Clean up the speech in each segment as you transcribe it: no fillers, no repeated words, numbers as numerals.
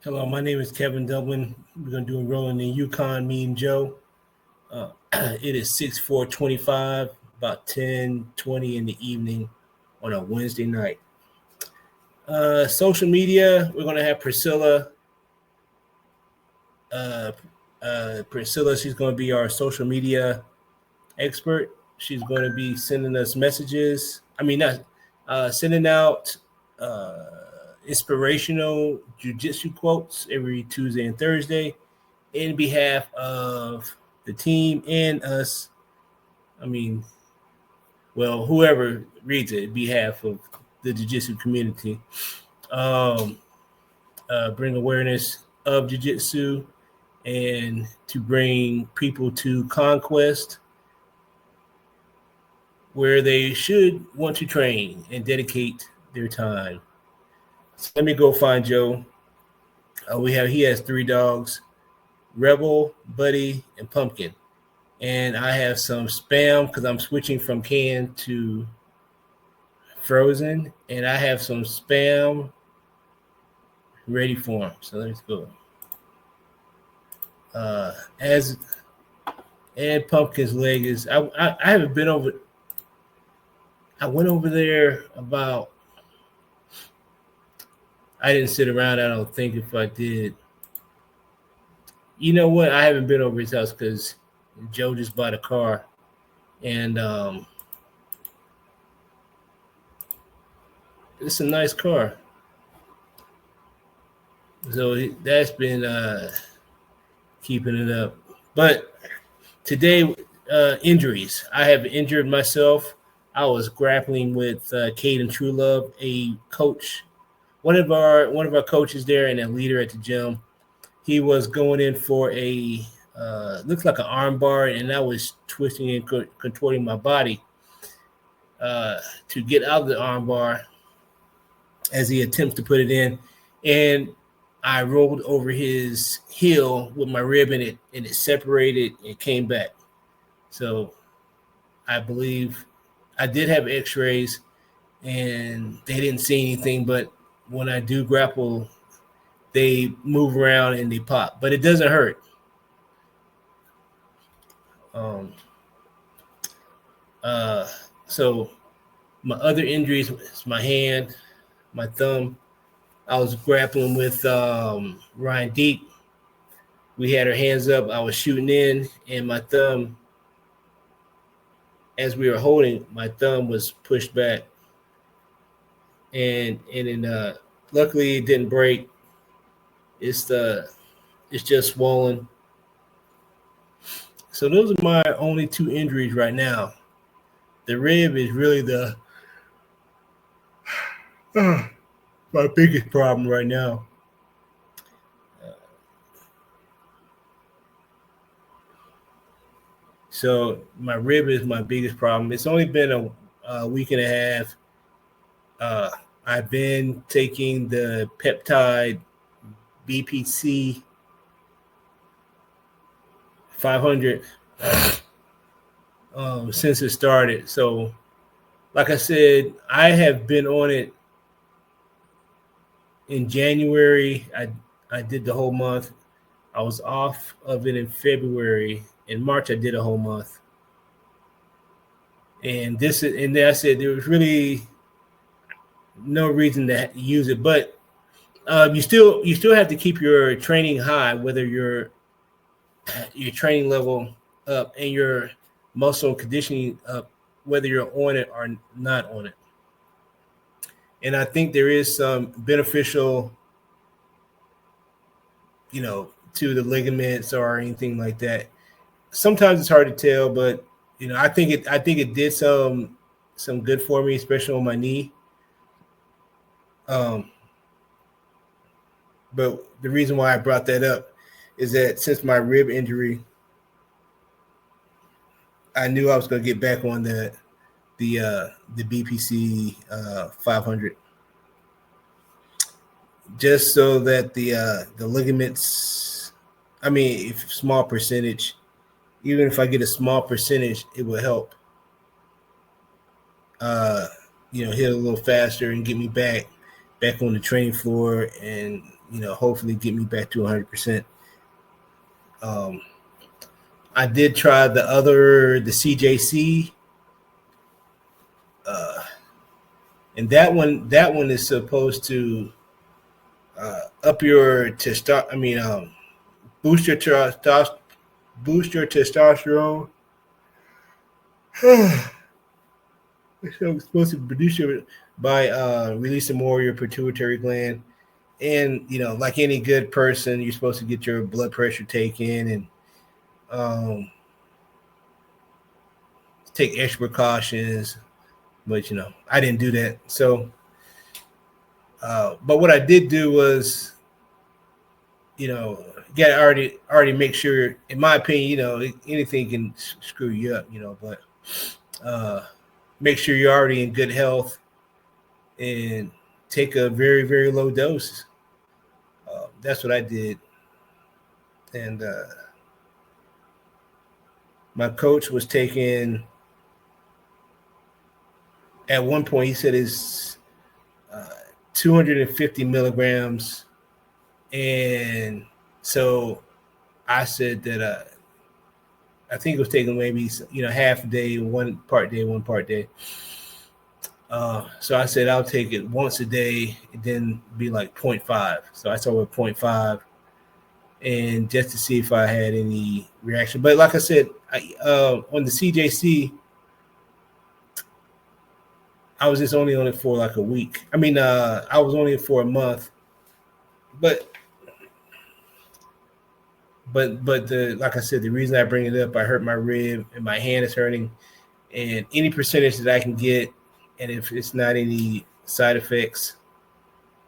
Hello, my name is Kevin Dublin. We're going to do a rolling in Yukon, me and Joe. It is 6/4/25, about 10:20 in the evening on a Wednesday night. Social media, we're going to have Priscilla. Uh, Priscilla, she's going to be our social media expert. She's going to be sending us messages. I mean, not sending out inspirational jujitsu quotes every Tuesday and Thursday in behalf of the team and us. I mean, well, whoever reads it, in behalf of the jiu-jitsu community. Um, bring awareness of jiu-jitsu and to bring people to conquest where they should want to train and dedicate their time. So let me go find Joe. He has three dogs: Rebel, Buddy, and Pumpkin. And I have some spam because I'm switching from canned to frozen, and I have some spam ready for him. So let's go. As and Pumpkin's leg is, I haven't been over. I went over there about. I didn't sit around. I don't think if I did. You know what? I haven't been over his house because Joe just bought a car, and it's a nice car. So that's been keeping it up. But today, injuries. I have injured myself. I was grappling with Caden Truelove, a coach, one of our coaches there, and a leader at the gym. He was going in for a looks like an arm bar, and I was twisting and contorting my body to get out of the arm bar as he attempts to put it in, and I rolled over his heel with my rib in it, and it separated and came back. So I believe I did have X-rays, and they didn't see anything. But when I do grapple, they move around and they pop, but it doesn't hurt. Um, uh, so my other injuries is my hand, my thumb. I was grappling with Ryan Deep. We had our hands up. I was shooting in, and my thumb, as we were holding, my thumb was pushed back, and then luckily it didn't break. It's just swollen. So those are my only two injuries right now. The rib is really the my biggest problem right now. So my rib is my biggest problem. It's only been a week and a half. I've been taking the peptide BPC 500 since it started. So, like I said, I have been on it in January. I did the whole month. I was off of it in February. In March, I did a whole month. And then I said there was really no reason to use it, but you still have to keep your training high, whether your training level up and your muscle conditioning up, whether you're on it or not on it. And I think there is some beneficial, to the ligaments or anything like that. Sometimes it's hard to tell, but I think it did some good for me, especially on my knee. But the reason why I brought that up is that since my rib injury, I knew I was going to get back on the BPC 500, just so that the ligaments. I mean, if small percentage, even if I get a small percentage, it will help. Hit a little faster and get me back on the training floor and hopefully get me back to 100%. I did try the CJC, and that one is supposed to up your testosterone. I mean, boost your boost your testosterone. It's supposed to produce your by releasing more of your pituitary gland, and like any good person, you're supposed to get your blood pressure taken and um, take extra precautions. But I didn't do that. So, but what I did do was, you got to already make sure. In my opinion, anything can screw you up. But make sure you're already in good health and take a very, very low dose. That's what I did. And my coach was taking, at one point, he said it's 250 milligrams. And so I said that I think it was taking maybe half a day, one part day. So I said I'll take it once a day and then be like 0.5. So I started with 0.5, and just to see if I had any reaction. But like I said, on the CJC, I was just only on it for like a week. I mean, I was only for a month, but like I said, the reason I bring it up, I hurt my rib and my hand is hurting, and any percentage that I can get, and if it's not any side effects,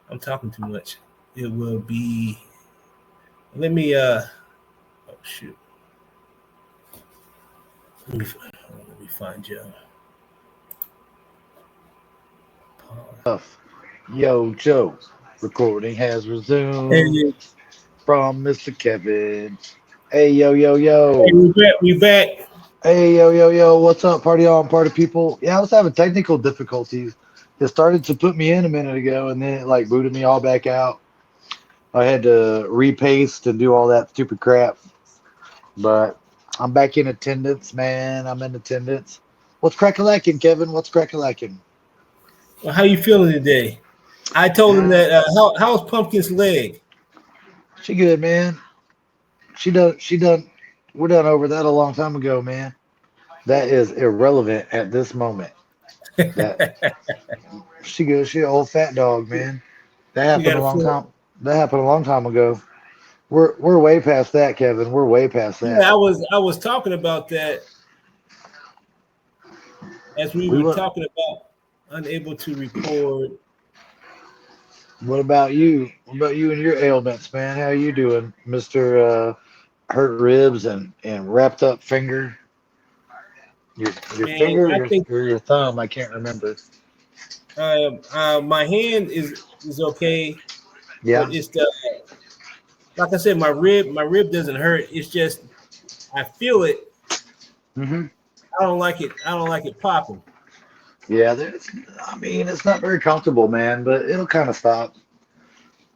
I'm talking too much. It will be. Let me. Oh shoot. Let me find you. Yo, Joe, recording has resumed Hey, from Mr. Kevin. Hey, yo, yo, hey, yo. we back. We back. Hey, yo, yo, yo. What's up, party on, party people? Yeah, I was having technical difficulties. It started to put me in a minute ago, and then it like booted me all back out. I had to repaste and do all that stupid crap. But I'm back in attendance, man. I'm in attendance. What's crack-a-lacking, Kevin? What's crack-a-lacking? Well, how you feeling today? I told him Ah, that. How's Pumpkin's leg? she good, man. She done. She done. We're done over that a long time ago, man. That is irrelevant at this moment. That she goes. She an old fat dog, man. That She happened got a a long foot. time. That happened a long time ago. We're way past that, Kevin. We're way past Yeah, that. I was talking about that as we We were went. talking about unable to record. What about you? What about you and your ailments, man? How you doing, Mister Hurt ribs and wrapped up finger? Your Man, finger I think or your thumb? I can't remember. my hand is okay, but Yeah. it's the like I said, my rib doesn't hurt. It's just I feel it. Hmm. I don't like it. I don't like it popping. Yeah. There's. I mean, it's not very comfortable, man, but it'll kind of stop.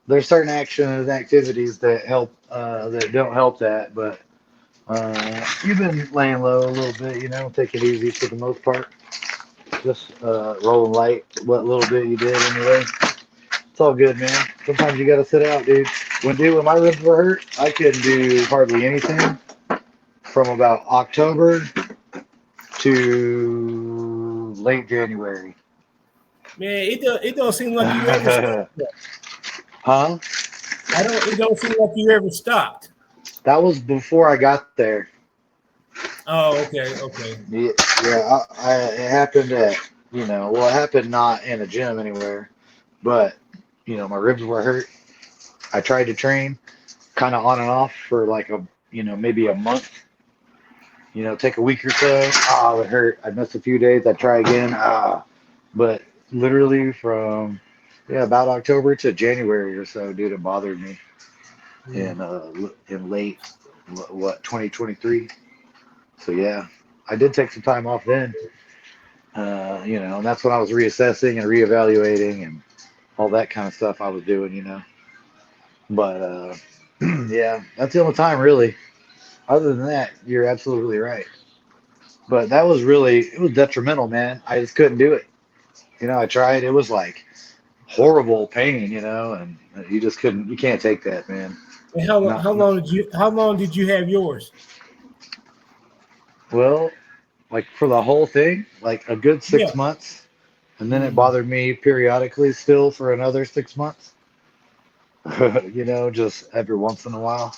There's certain actions and activities that help that don't help that, but you've been laying low a little bit, take it easy for the most part. Just rolling light, what little bit you did anyway. It's all good, man. Sometimes you gotta sit out, dude. When my ribs were hurt, I couldn't do hardly anything from about October to late January. Man, it don't seem like you ever stopped. Huh? It don't seem like you ever stopped. That was before I got there. Oh, okay, okay. Yeah, yeah. It happened at, well, it happened not in a gym anywhere, but my ribs were hurt. I tried to train kind of on and off for like maybe a month. Take a week or so. Ah, it hurt. I missed a few days. I try again. But literally from about October to January or so, dude, it bothered me Mm. in late 2023. So yeah, I did take some time off then. And that's when I was reassessing and reevaluating and all that kind of stuff I was doing. But yeah, that's the only time really. Other than that, you're absolutely right. But that was really it was detrimental, man. I just couldn't do it. I tried. It was like horrible pain, and you just couldn't. You can't take that, man. And Not how long did you have yours? well, like for the whole thing, like a good Yeah. 6 months, and then it Mm. bothered me periodically still for another 6 months. Just every once in a while.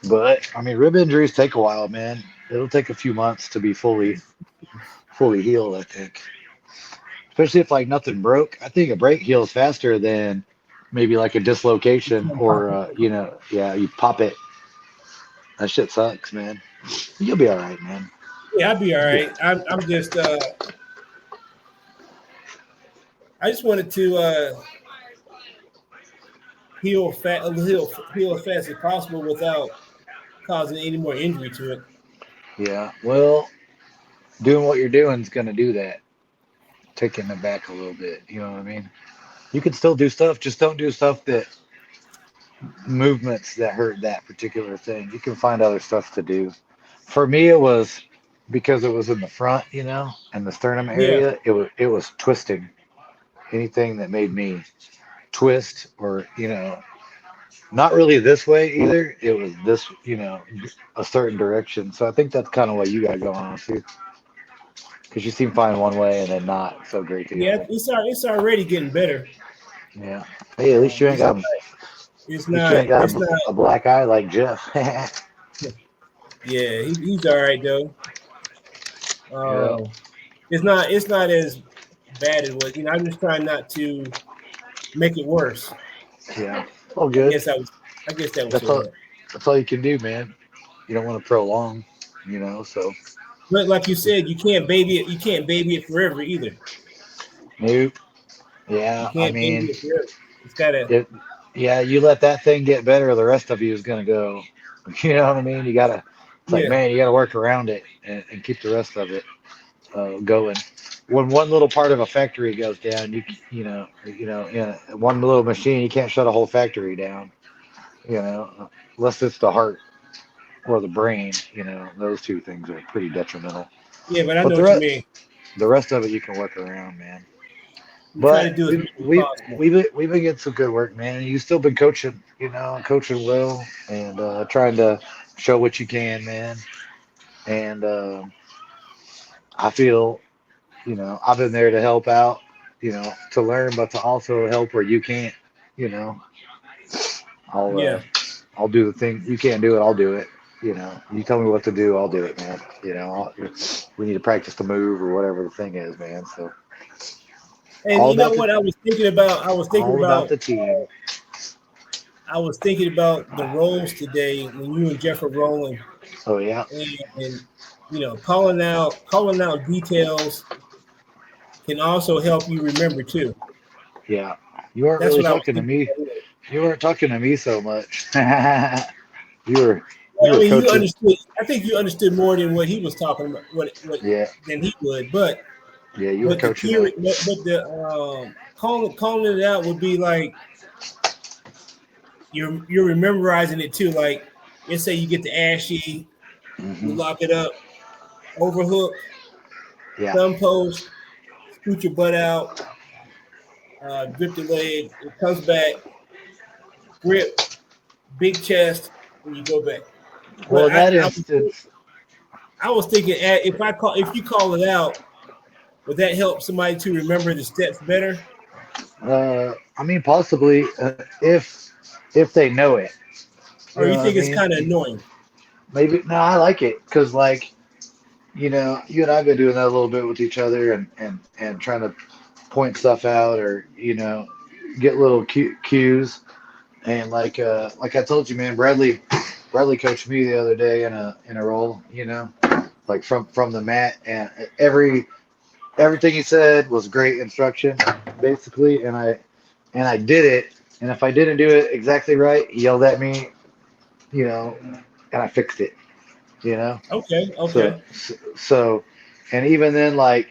But I mean, rib injuries take a while, man. It'll take a few months to be fully healed, I think. Especially if like nothing broke. I think a break heals faster than maybe like a dislocation or yeah, you pop it. That shit sucks, man. You'll be all right, man. Yeah, I'll be all You'll be all right. right. I'm just I just wanted to heal as fast as possible without causing any more injury to it. Yeah. Well, doing what you're doing is gonna do that. Taking it back a little bit. You know what I mean? You can still do stuff, just don't do stuff that movements that hurt that particular thing. You can find other stuff to do. For me, it was because it was in the front, and the sternum Yeah, area. It was twisting. Anything that made me twist or not really this way either. It was this, a certain direction. So I think that's kind of what you got going on too, because you seem fine one way and then not so great the yeah, other. it's already getting better. Yeah. Hey, at least you ain't It's got, at it's least you not ain't got it's not. a black eye like Jeff. Yeah, he's all right though. Yeah. Uh, it's not as bad as what I'm just trying not to make it worse. Yeah. All I good. guess I was I guess that was That's all. it. That's all you can do, man. You don't want to prolong, So But like you said, you can't baby it forever either. nope. You Yeah. I can't baby mean, it forever. It's gotta it. Yeah. You let that thing get better, the rest of you is gonna go. You know what I mean? You gotta. It's like, yeah, man, you gotta work around it and keep the rest of it going. When one little part of a factory goes down, one little machine, you can't shut a whole factory down. Unless it's the heart or the brain. Those two things are pretty detrimental. yeah, but I But know what you mean. the rest of it you can work around, man. You try to But do as we much as we possible. we've been getting some good work, man. You've still been coaching, coaching well and trying to show what you can, man. And I feel, I've been there to help out, to learn, but to also help where you can't. You know, I'll Yeah. I'll do the thing you can't do it. I'll do it. You tell me what to do, I'll do it, man. We need to practice the move or whatever the thing is, man. So And all you know about the what I was thinking about? all about the team. I was thinking about the roles today when you and Jeff are rolling, Oh yeah, and calling out details can also help you remember too. yeah. You weren't That's really what I was talking to thinking me. about. You weren't talking to me so much. you were you Well, I were mean, you coaching. understood. I think you understood more than what he was talking about. What Yeah, than he would, but yeah. You were but the coaching theory, up. but the calling it out would be like you're memorizing it too. Like let's say you get the ashy, you Hmm. lock it up, overhook, Yeah. thumb post, scoot your butt out, grip the leg, it comes back, grip, big chest, and you go back. Well, But in that instance, I was thinking if you call it out, would that help somebody to remember the steps better? I mean, possibly if they know it. You Or know you what I think it's mean? kind of annoying? Maybe no. I like it because like you and I've been doing that a little bit with each other and trying to point stuff out or get little cues and like I told you, man, Bradley coached me the other day in a role, like from the mat, and everything he said was great instruction, basically, and I did it, and if I didn't do it exactly right, he yelled at me, you know, and I fixed it, you know. Okay, So okay. so, and even then, like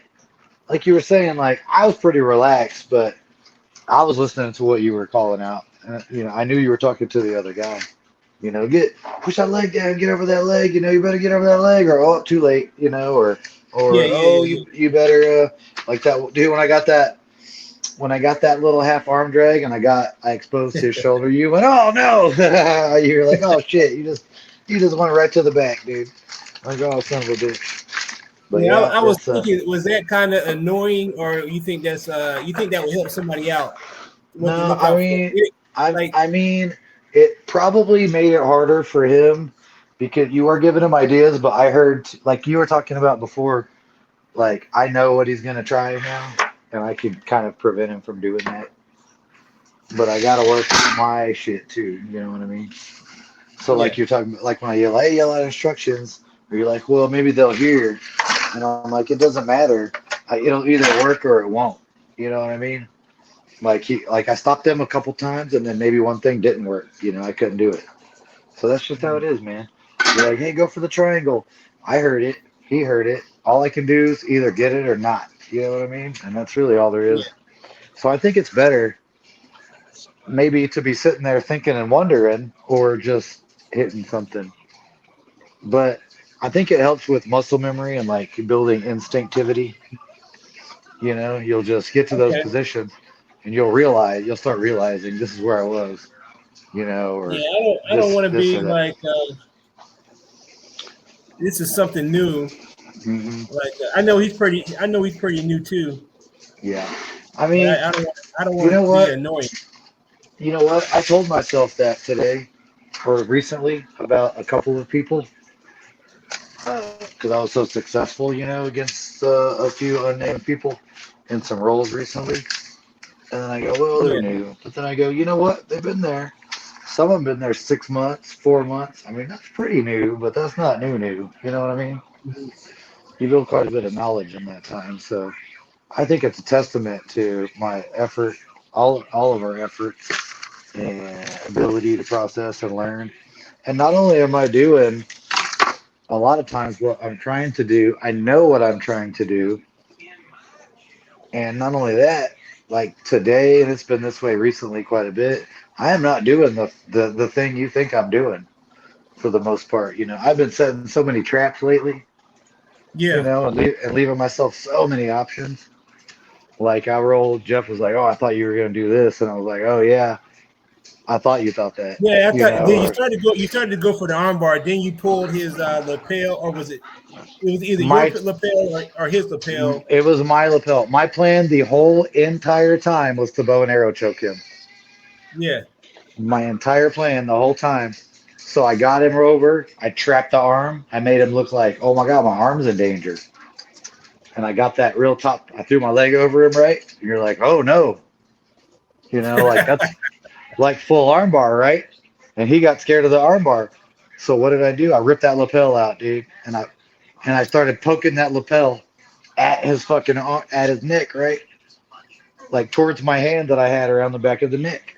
you were saying, like I was pretty relaxed, but I was listening to what you were calling out, I knew you were talking to the other guy. Get push that leg down, get over that leg. You better get over that leg, or oh, too late. Yeah, Or yeah, oh, yeah, you better like that dude. When I got that little half arm drag and I exposed his shoulder, you went, oh no! You're like, oh shit! You just went right to the back, dude. Like, oh son of a bitch. But yeah. yeah, I was it's thinking, was that kind of annoying, or you think that would help somebody out? What to no, look I out for? mean, Like, I mean, it probably made it harder for him because you were giving him ideas, but I heard like you were talking about before, like I know what he's gonna try now, and I can kind of prevent him from doing that. But I gotta work on my shit too. You know what I mean? So yeah, like you're talking about, like when I yell, hey, yell out instructions, or you're like, well, maybe they'll hear, and I'm like, it doesn't matter. It'll either work or it won't. You know what I mean? Like I stopped them a couple times, and then maybe one thing didn't work. I couldn't do it. So that's just how it is, man. You're like, hey, go for the triangle. I heard it. He heard it. All I can do is either get it or not. You know what I mean? And that's really all there yeah, is. So I think it's better maybe to be sitting there thinking and wondering, or just hitting something. But I think it helps with muscle memory and like building instinctivity. You'll just get to those okay, positions and you'll start realizing this is where I was, yeah. or I don't this, want to this be or that. like this is something new. Hmm. Like I know he's pretty new too, Yeah. I but mean, I don't you want know it to be what? annoying. You know what? I told myself that today or recently about a couple of people because I was so successful, against a few unnamed people in some roles recently. And then I go, well, they're Yeah, new. But then I go, you know what? They've been there. Some of them been there 6 months, 4 months. I mean, that's pretty new, but that's not new new. You know what I mean? mhm, You build quite a bit of knowledge in that time. So I think it's a testament to my effort, all of our efforts and ability to process and learn. And not only am I doing a lot of times what I'm trying to do, I know what I'm trying to do. And not only that, like today, and it's been this way recently quite a bit, I am not doing the thing you think I'm doing for the most part. I've been setting so many traps lately, yeah, and leaving myself so many options. Like I rolled, Jeff was like, "Oh, I thought you were gonna do this," and I was like, "Oh yeah, I thought you thought that," yeah. I thought then or you started to go for the armbar. Then you pulled his lapel, or was it? It was either your my lapel or his lapel. it was my lapel. My plan the whole entire time was to bow and arrow choke him. Yeah. My entire plan the whole time. So I got him over. I trapped the arm. I made him look like, oh my God, my arm's in danger. And I got that real top. I threw my leg over him, right? And you're like, oh no. Like that's like full armbar, right? And he got scared of the armbar. So what did I do? I ripped that lapel out, dude. And I started poking that lapel at his at his neck, right? Like towards my hand that I had around the back of the neck.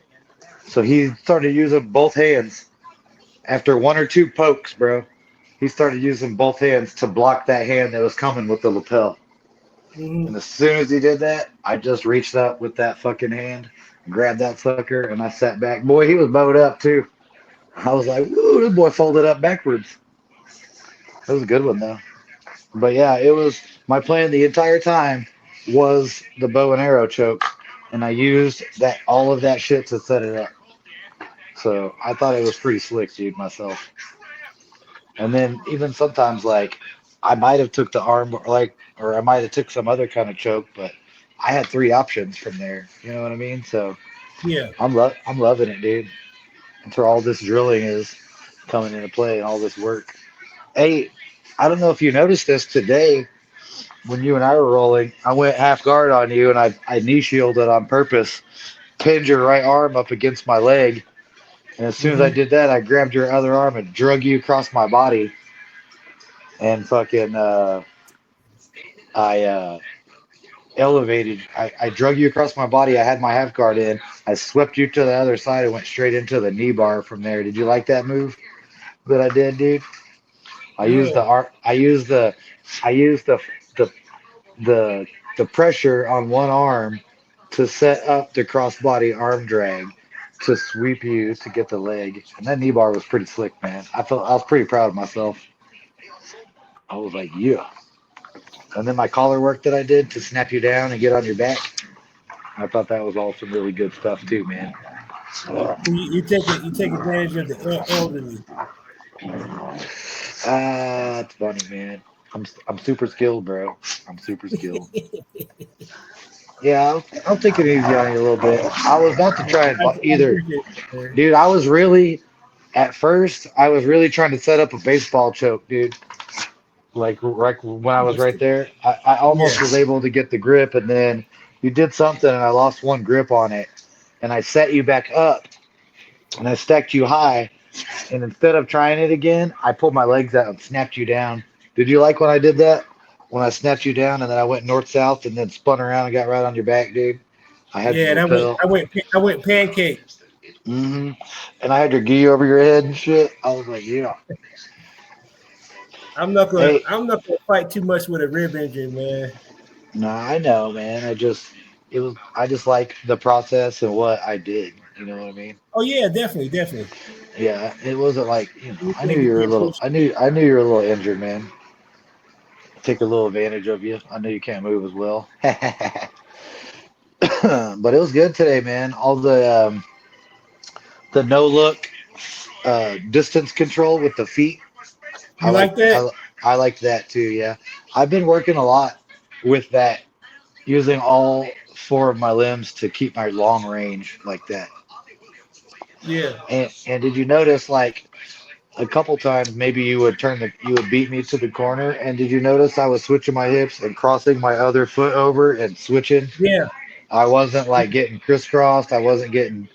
So he started using both hands after one or two pokes, bro. He started using both hands to block that hand that was coming with the lapel. Hmm. And as soon as he did that, I just reached up with that fucking hand, grabbed that sucker, and I sat back. Boy, he was bowed up too. I was like, "Woo, this boy folded up backwards." That was a good one though. But yeah, it was my plan the entire time was the bow and arrow choke, and I used that all of that shit to set it up. So I thought it was pretty slick, dude, myself. And then even sometimes like I might have took the arm or I might have took some other kind of choke, but I had three options from there. You know what I mean? So Yeah. I'm loving it, dude. That's where all this drilling is coming into play and all this work. Hey, I don't know if you noticed this today when you and I were rolling. I went half guard on you and I knee shielded on purpose, pinned your right arm up against my leg. And as soon as I Hmm. did that, I grabbed your other arm and drug you across my body and fucking I elevated. I drug you across my body. I had my half guard in. I swept you to the other side and went straight into the knee bar from there. Did you like that move that I did, dude? I used the No. art. I used the the the pressure on one arm to set up the crossbody arm drag, to sweep you to get the leg. And that knee bar was pretty slick, man. I was pretty proud of myself. I was like, yeah. And then my collar work that I did to snap you down and get on your back. I thought that was all some really good stuff too, man. So you take advantage of the elderly. It's funny, man. I'm super skilled, bro. I'm super skilled. Yeah, I'll take it easy on you a little bit. I was about to try and I either, appreciate it, man. dude. I was really at first. I was really trying to set up a baseball choke, dude. Like right when I was right there, I Yeah, almost was able to get the grip, and then you did something, and I lost one grip on it, and I set you back up, and I stacked you high, and instead of trying it again, I pulled my legs out and snapped you down. Did you like when I did that? When I snapped you down, and then I went north south, and then spun around and got right on your back, dude. I had yeah. the And lapel. I went pancake. hmm And I had your gi over your head and shit. I was like, yeah. Hey, I'm not gonna fight too much with a rib injury, man. no, I know, man. I just like the process and what I did. You know what I mean? Oh yeah, definitely, definitely. Yeah, it wasn't like, Anything to get pushed. I knew you were a little injured, man. Take a little advantage of you. I know you can't move as well. But it was good today, man. All the no look distance control with the feet. I You like like that? I like that too. Yeah, I've been working a lot with that, using all four of my limbs to keep my long range like that. Yeah. And did you notice like a couple times maybe you would beat me to the corner, and did you notice I was switching my hips and crossing my other foot over and switching? Yeah. I wasn't like getting crisscrossed. I wasn't getting,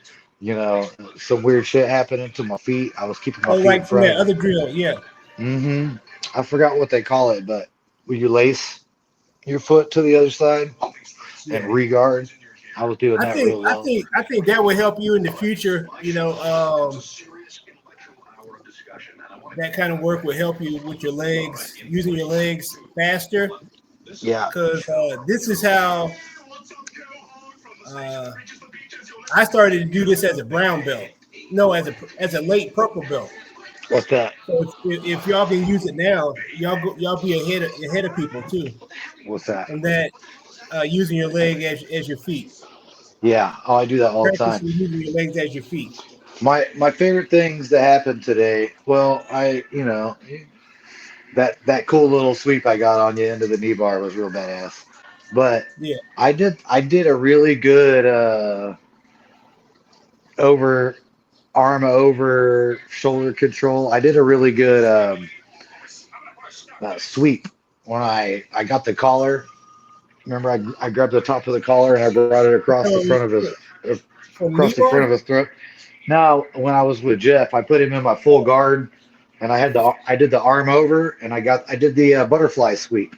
some weird shit happening to my feet. I was keeping my Oh, feet in like from that front. other drill. Yeah. hmm I forgot what they call it, but when you lace your foot to the other side and Yeah. regard, I was doing that real well. I think that will help you in the future. That kind of work will help you with your legs, using your legs faster. Yeah. Because this is how uh, I started to do this as a brown belt. No, as a late purple belt. What's that? So if y'all can use it now, y'all be ahead of people too. What's that? And that using your leg as your feet, Yeah. Oh, I do that all the time. practicing using your legs as your feet. My favorite things that happened today. Well, that cool little sweep I got on you into the knee bar was real badass. But Yeah, I did a really good over arm over shoulder control. I did a really good sweep when I got the collar. Remember, I grabbed the top of the collar and I brought it from across knee the front bar. of his throat. Now, when I was with Jeff, I put him in my full guard, and I did the arm over, and I did the butterfly sweep.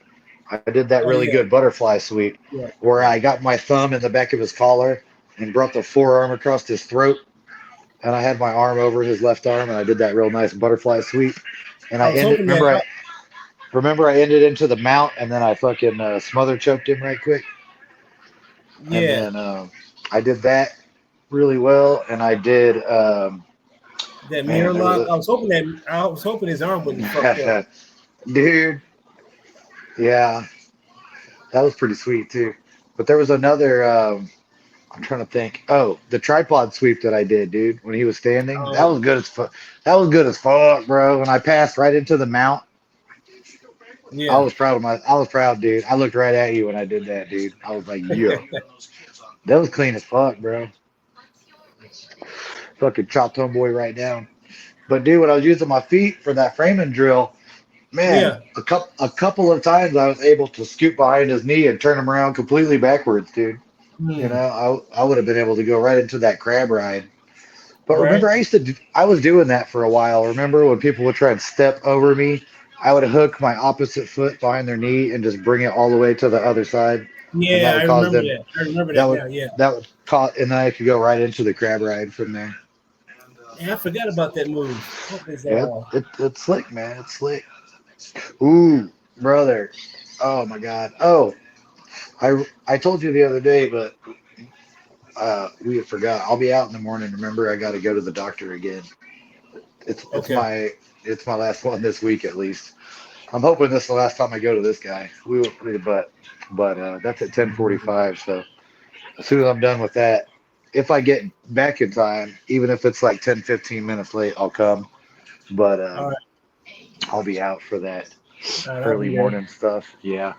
I did that Oh really yeah, good butterfly sweep, yeah. where I got my thumb in the back of his collar and brought the forearm across his throat, and I had my arm over his left arm, and I did that real nice butterfly sweep. And I I was ended. hoping that. Remember I ended into the mount, and then I fucking smother choked him right quick, and Yeah, then I did that really well, and I did. that Man, mirror there was lock. I was hoping his arm wouldn't fucked up. a dude. Yeah, that was pretty sweet too. But there was another. I'm trying to think. Oh, the tripod sweep that I did, dude, when he was standing. That Um, was good as fuck. That was good as fuck, bro. When I passed right into the mount, yeah. I was proud, dude. I looked right at you when I did that, dude. I was like, yeah, that was clean as fuck, bro. Fucking chopped homeboy right down. But dude, when I was using my feet for that framing drill, man, Yeah. a couple of times I was able to scoot behind his knee and turn him around completely backwards, dude. Hmm. I would have been able to go right into that crab ride. But Right. remember, I was doing that for a while. Remember when people would try and step over me, I would hook my opposite foot behind their knee and just bring it all the way to the other side, and that Yeah, would cause them. I remember That that would now. Yeah. that would cause, and then I could go right into the crab ride from there. Yeah, I forgot about that move. That was Yeah, it's slick, man. It's slick. Ooh, brother. Oh my God. Oh, I told you the other day, but we forgot. I'll be out in the morning. Remember, I got to go to the doctor again. It's it's Okay. my it's my last one this week at least. I'm hoping this is the last time I go to this guy. But that's at 10:45. So as soon as I'm done with that, if I get back in time, even if it's like 10, 15 minutes late, I'll come. But All right. I'll be out for that All right. I'll early be there. morning stuff. Yeah.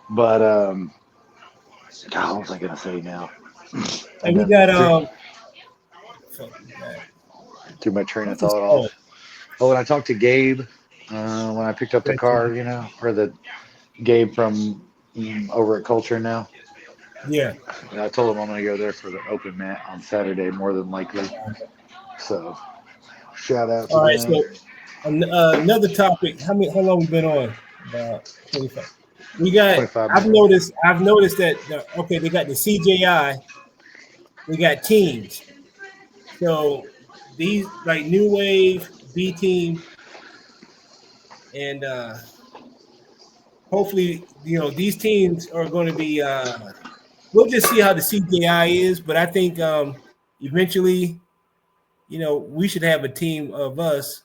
But God, what was I gonna say now? I And we done got fuck, we got threw my train of what's this thought called? off. Oh, when I talked to Gabe, when I picked up the That's car, or the Gabe from over at Culture now. Yeah. And I told him I'm gonna go there for the open mat on Saturday, more than likely. So shout out to All right. them. So another topic. How long we been on? About 25. We got. 25 I've minutes. noticed. I've noticed that. Okay, they got the CJI. They got teams. So these like New Wave, B Team, and hopefully these teams are going to be. We'll just see how the CJI is, but I think eventually, we should have a team of us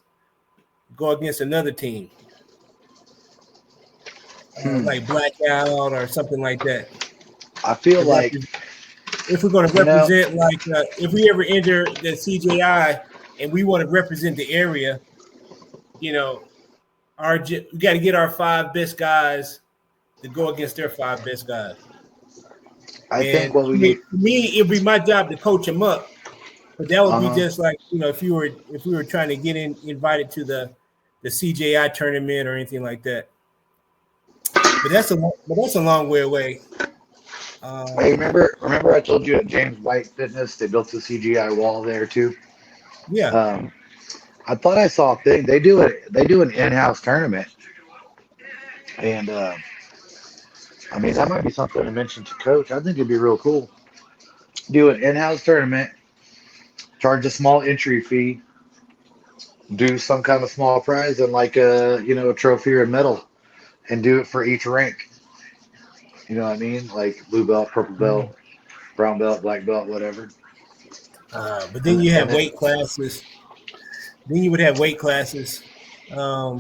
go against another team, Hmm. like Blackout or something like that. I feel To like represent, if we're going to you know. represent, like if we ever enter the CJI and we want to represent the area, you know, we got to get our five best guys to go against their five best guys. I think And what I we mean, need. for me, it'd be my job to coach them up. But that would Uh be huh. just like if we were trying to get invited to the CJI tournament or anything like that. But that's a long way away. Hey, Um, remember I told you at James White Fitness they built the CGI wall there too. yeah. Um, I thought I saw a thing. They do an in-house tournament, and I mean that might be something to mention to coach. I think it'd be real cool. Do an in-house tournament, charge a small entry fee, do some kind of small prize and like a trophy or a medal, and do it for each rank. You know what I mean? Like blue belt, purple belt, brown belt, black belt, whatever. But then And you and have then weight classes. Then you would have weight classes. Um,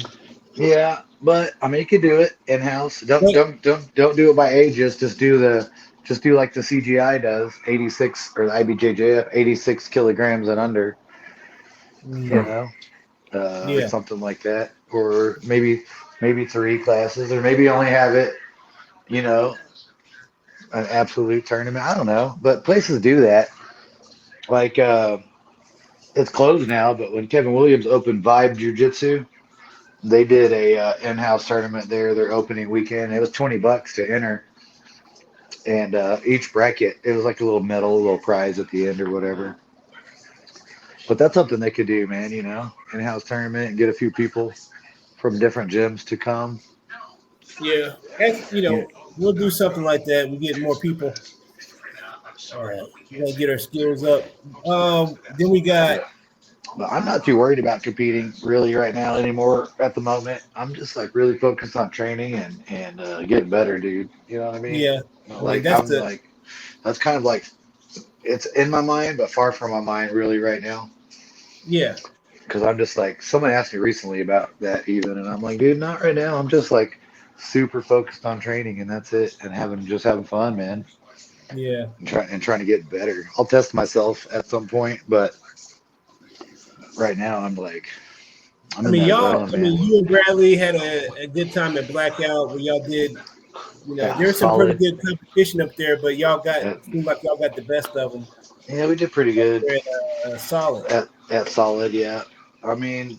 yeah, but I mean you could do it in house. Don't but don't don't don't do it by ages. Just do like the CGI does, 86 or the IBJJF, 86 kilograms and under. You mm, know, or yeah, something like that, or maybe three classes, or maybe only have it. You know, an absolute tournament. I don't know, but places do that. Like it's closed now, but when Kevin Williams opened Vibe Jiu Jitsu, they did a in-house tournament there. Their opening weekend, it was $20 to enter, and each bracket it was like a little medal, a little prize at the end or whatever. But that's something they could do, man. In-house tournament and get a few people from different gyms to come. yeah. You We'll do something like that. We get more people. We gotta get our skills up. Then we got But I'm not too worried about competing really right now anymore at the moment. I'm just like really focused on training and getting better, dude. You know what I mean? yeah. I mean Like that's I'm the like that's kind of like it's in my mind, but far from my mind really right now. yeah, Because I'm just like someone asked me recently about that even, and I'm like, dude, not right now. I'm just like super focused on training, and that's it, and having fun, man, yeah. and trying to get better. I'll test myself at some point, but right now I'm like I'm I in mean that y'all. zone, I man. mean you and Bradley had a good time at Blackout where y'all did. Yeah, There's some pretty solid. good competition up there, but y'all got Yeah, seemed like y'all got the best of them yeah, we did pretty up good there at Solid. at solid. Yeah, I mean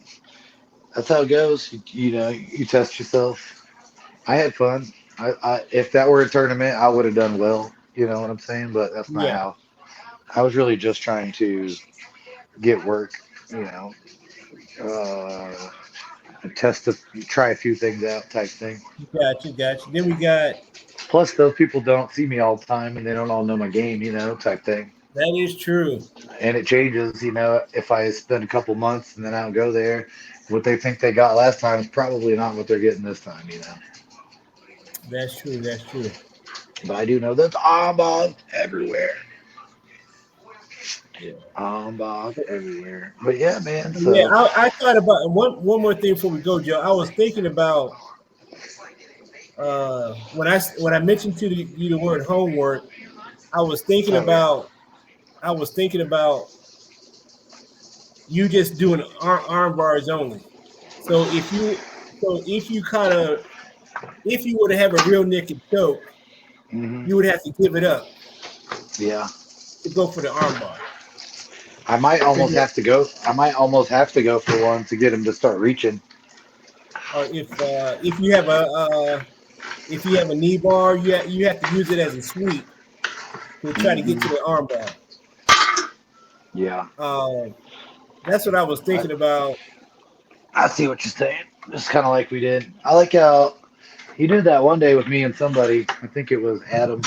that's how it goes. You test yourself. I had fun. If that were a tournament, I would have done well. You know what I'm saying? But that's not Yeah, how. I was really just trying to get work. You know, uh, try a few things out, type thing. got you. Then we got Plus, those people don't see me all the time, and they don't all know my game. Type thing. that is true. And it changes. If I spend a couple months and then I don't go there, what they think they got last time is probably not what they're getting this time. That's true. That's true. But I do know there's eyeballs everywhere. Yeah. Bob everywhere. But yeah, man. Yeah, So I thought about one more thing before we go, Joe. I was thinking about when I mentioned to you the word homework. I was thinking oh yeah. about I was thinking about you just doing arm bars only. So if you kind of if you were to have a real naked choke, Hmm. you would have to give it up Yeah. to go for the arm bar. I might almost Because have to go. I might almost have to go for one to get him to start reaching. or if you have a knee bar, you have to use it as a sweep to try to get to Hmm. the arm bar. Yeah. Um, that's what I was I, thinking about. I see what you're saying. Just kind of like we did. I like how you did that one day with me and somebody. I think it was Adam.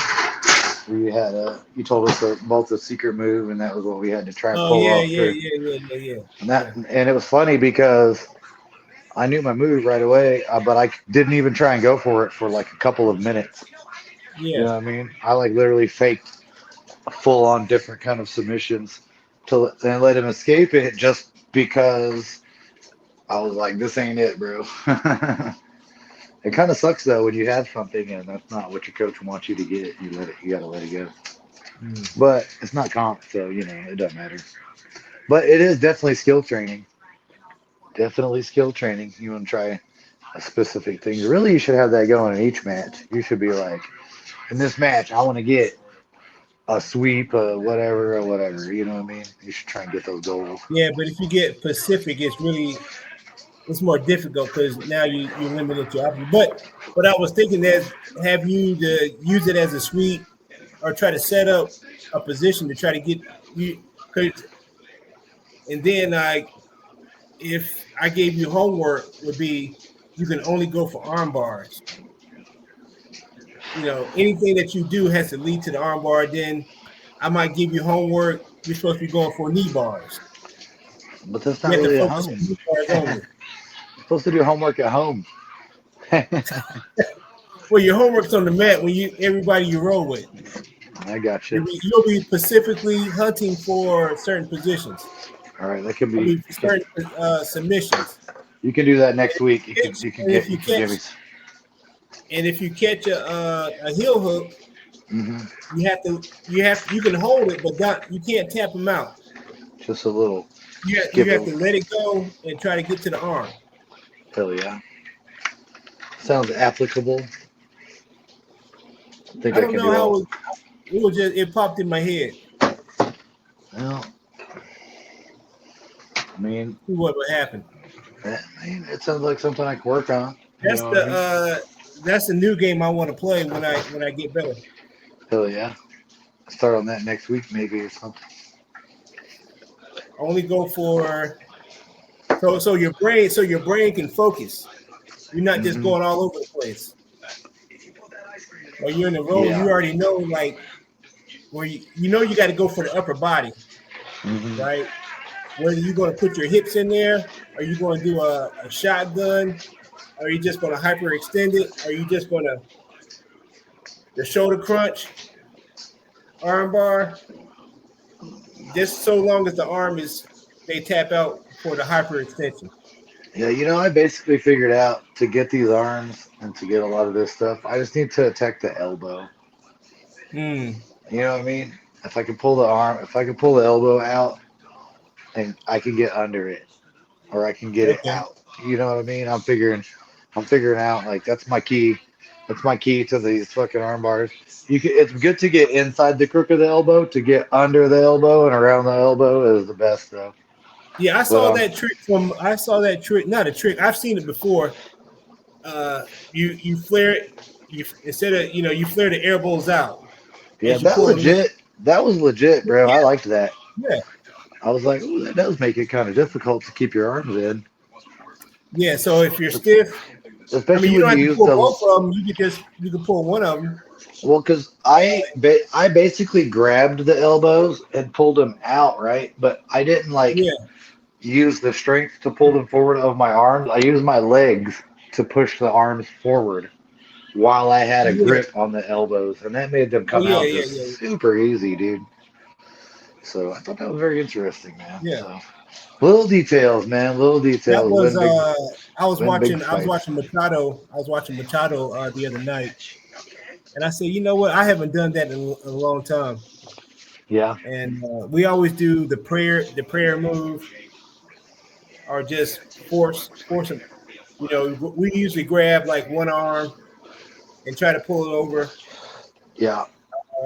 Where you told us both a secret move, and that was what we had to try and Oh pull yeah, off yeah, too. yeah, yeah, yeah, yeah, yeah, And it was funny because I knew my move right away, but I didn't even try and go for it for like a couple of minutes. You yeah, know what I mean? I like literally faked full on different kind of submissions to and let him escape it just because I was like, this ain't it, bro. It kind of sucks though when you have something and that's not what your coach wants you to get. You gotta let it go. mm. But it's not comp, so it doesn't matter. But it is definitely skill training. Definitely skill training. You want to try a specific thing. Really, you should have that going in each match. You should be like, in this match, I want to get a sweep, whatever, or whatever. You know what I mean? You should try and get those goals. Yeah. But if you get Pacific, it's more difficult because now you limited your options. But I was thinking that have you to use it as a sweep or try to set up a position to try to get you. Cause, and then if I gave you homework would be you can only go for arm bars. Anything that you do has to lead to the arm bar. Then I might give you homework. You're supposed to be going for knee bars. But that's You not have to really at focus home. on knee bars only. You're supposed to do homework at home. Well, your homework's on the mat when everybody you roll with. I got you. You'll be specifically hunting for certain positions. All right, that could I be. mean, certain submissions. You can do that next week. You can you can And if get you you can give catch me. and if you catch a heel hook, Hmm. you can hold it, but you can't tap them out. Just a little. You Give have a to let it go and try to get to the arm. hell yeah. Sounds applicable. I think I I don't can know do how all. it popped in my head. Well, I mean, See what would happen. it sounds like something I can work on. You That's know what I the mean? that's the new game I want to play when I get better. Hell yeah. Start on that next week maybe or something. Only go for so your brain can focus. You're not just Hmm. going all over the place. Or you're in the row, you Yeah. already know where you got to go for the upper body, Hmm. right? Whether you're going to put your hips in there, are you going to do a shotgun? Are you just going to hyperextend it? Are you just going to the shoulder crunch, arm bar? Just so long as the arm is they tap out for the hyperextension. Yeah, I basically figured out to get these arms and to get a lot of this stuff, I just need to attack the elbow. Hmm. You know what I mean? If I can pull the elbow out and I can get under it or I can get it Okay. out. You know what I mean? I'm figuring out like that's my key. That's my key to these fucking arm bars. It's good to get inside the crook of the elbow. To get under the elbow and around the elbow is the best though. Yeah, But I saw that trick, not a trick. I've seen it before. You flare it, you instead of you flare the air bowls out yeah, as you pull them in. that was legit, bro. I Yeah, liked that. yeah, I was like, ooh, that does make it kind of difficult to keep your arms in, yeah. So if you're stiff, I mean, especially you when don't you have to use pull the both of them. You can pull one of them. well, because I basically grabbed the elbows and pulled them out, right? But I didn't like Yeah, use the strength to pull them forward of my arms. I used my legs to push the arms forward while I had a yeah. grip on the elbows, and that made them Oh come yeah, out yeah, just yeah. super easy, dude. So I thought that was very interesting, man. Yeah. So little details, man. Little That details was win big I was fights. watching Machado. I was watching Machado the other night, and I said, you know what? I haven't done that in a long time. Yeah. And we always do the prayer move, or just force them. You know, we usually grab like one arm and try to pull it over, Yeah.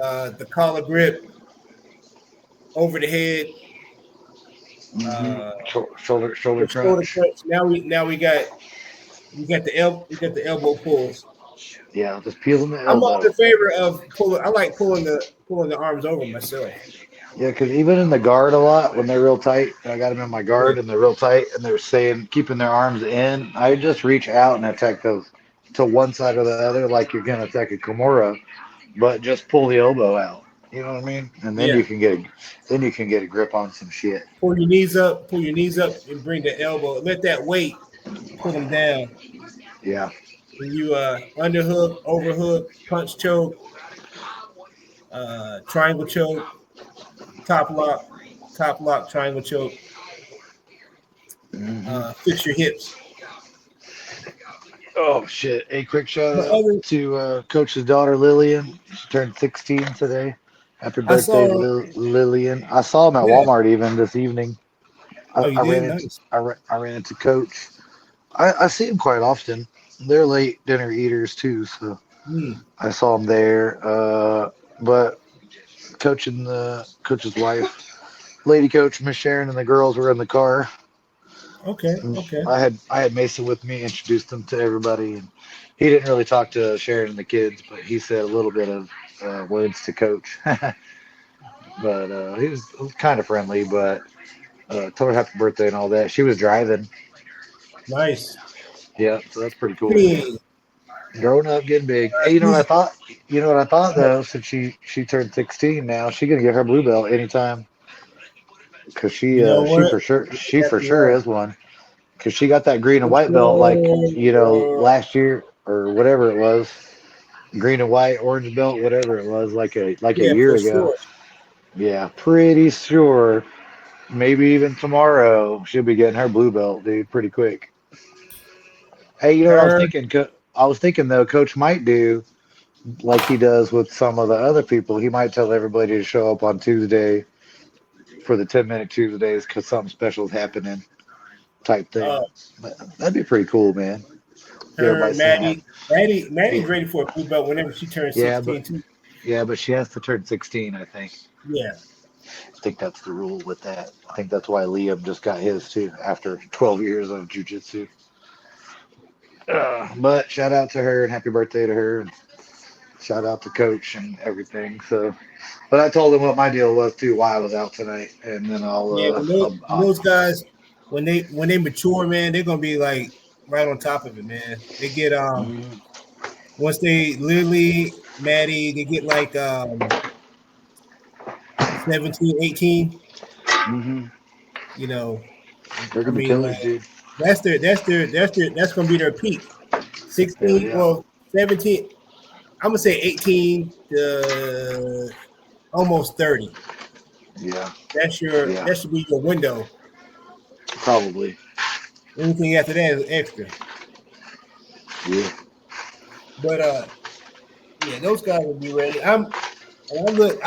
the collar grip over the head, uh, Shoulder the shoulder crunch. crunch. Now we got the elbow pulls. Yeah, just peeling the I'm all elbow. in favor of pulling. I like pulling the arms over myself. Yeah, because even in the guard a lot, when they're real tight, I got them in my Yeah, guard and they're real tight and they're saying, keeping their arms in. I just reach out and attack those to one side or the other, like you're going to attack a Kimura, but just pull the elbow out. You know what I mean? And then yeah. you can get a grip on some shit. Pull your knees up, and bring the elbow. Let that weight pull them down. Yeah. And you underhook, overhook, punch choke, triangle choke, top lock, triangle choke. Hmm. Fix your hips. Oh shit! A quick shout But out other, to Coach's daughter Lillian. She turned 16 today. Happy I birthday, saw. Lillian! I saw him at Yeah. Walmart even this evening. Oh, you I did? ran into Nice. I ran into Coach. I see him quite often. They're late dinner eaters too, so Hmm. I saw him there. But Coach and the coach's wife, lady coach Miss Sharon, and the girls were in the car. Okay. And Okay. I had Mason with me, introduced him to everybody, and he didn't really talk to Sharon and the kids, but he said a little bit of words to Coach. But he was kind of friendly, but told her happy birthday and all that. She was driving. Nice. Yeah, so that's pretty cool, man. Hey, Growing up, getting big. Hey, you know what I she's, thought? You know what I thought though? Since she turned 16 now, she gonna get her blue belt anytime because you know what? You're she for exactly sure right. is one because she got that green and For white belt like sure. last year or whatever it was, green and white, orange belt, whatever it was, like a Yeah, year for ago. sure. Yeah, pretty sure. Maybe even tomorrow she'll be getting her blue belt, dude, pretty quick. Hey, you know what I was Her. thinking? I was thinking though, Coach might do like he does with some of the other people. He might tell everybody to show up on Tuesday for the 10-minute Tuesdays because something special is happening, type thing. Uh, But that'd be pretty cool, man. Get her, everybody saying happy. Maddie's Yeah, ready for a blue belt whenever she turns yeah, 16 too. but she has to turn 16, I think. Yeah. I think that's the rule with that. I think that's why Liam just got his too after 12 years of jujitsu. But shout out to her and happy birthday to her, and shout out to Coach and everything. So, but I told him what my deal was too, why I was out tonight, and then Yeah, when those guys when they mature, man, they're gonna be like right on top of it, man. They get mm, once they Lily, Maddie, they get like 17, 18, mm-hmm. you know. They're I gonna be mean, killers, dude. that's gonna be their peak. Hell 16, yeah, well, 17, I'm gonna say 18 to almost 30. yeah, yeah, That should be your window. probably, Anything after that is extra. yeah, But yeah, those guys will be ready. I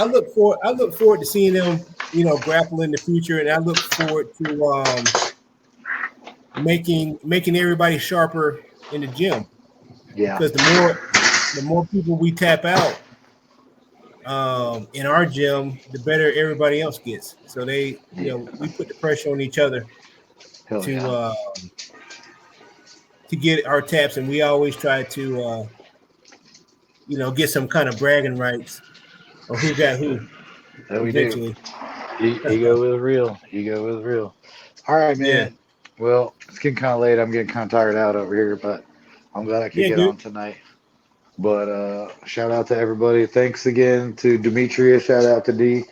look forward to seeing them, grapple in the future, and I look forward to making everybody sharper in the gym, yeah, because the more people we tap out in our gym, the better everybody else gets. So yeah. we put the pressure on each other Hell to yeah, get our taps, and we always try to get some kind of bragging rights or who got who that we do. eventually. Ego is real. Ego is real. All right, Yeah, man. Well, it's getting kind of late. I'm getting kind of tired out over here, but I'm glad I could yeah, get dude. on tonight. But shout out to everybody. Thanks again to Demetria. Shout out to D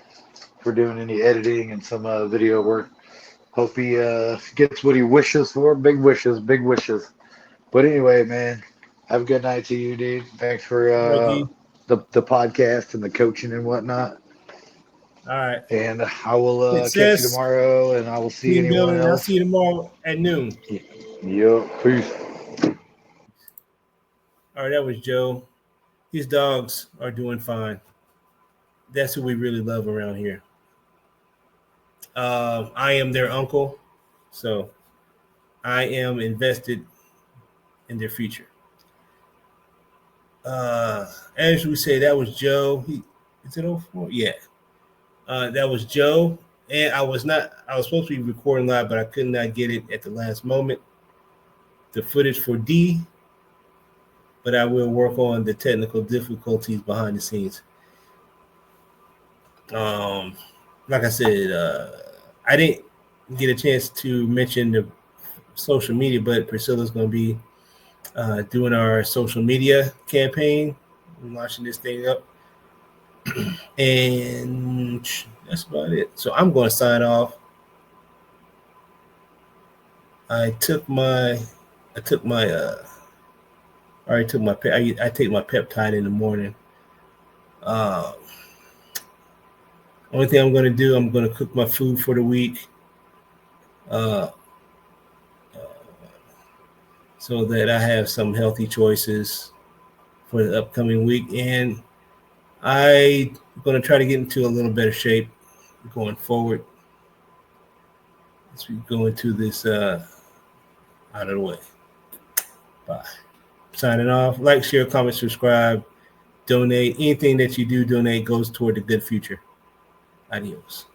for doing any editing and some video work. Hope he gets what he wishes for. Big wishes, big wishes. But anyway, man, have a good night to you, dude. Thanks for Reggie. the podcast and the coaching and whatnot. All right. And I will catch you Success, tomorrow, and I will see team anyone building. I'll else. see you tomorrow at noon. Yep. Peace. All right, that was Joe. These dogs are doing fine. That's who we really love around here. I am their uncle, so I am invested in their future. As we say, that was Joe. Is it 04? Yeah. That was Joe. And I was supposed to be recording live, but I could not get it at the last moment. The footage for D, but I will work on the technical difficulties behind the scenes. Um, like I said, I didn't get a chance to mention the social media, but Priscilla's going to be doing our social media campaign, launching this thing up, and that's about it. So I'm going to sign off. I took my, I took my, I already took my, I take my peptide in the morning. Uh, Only thing I'm going to do, I'm going to cook my food for the week, uh, so that I have some healthy choices for the upcoming week, and I'm going to try to get into a little better shape going forward as we go into this out of the way. Bye. Signing off. Like, share, comment, subscribe, donate. Anything that you do donate goes toward the good future. Adios.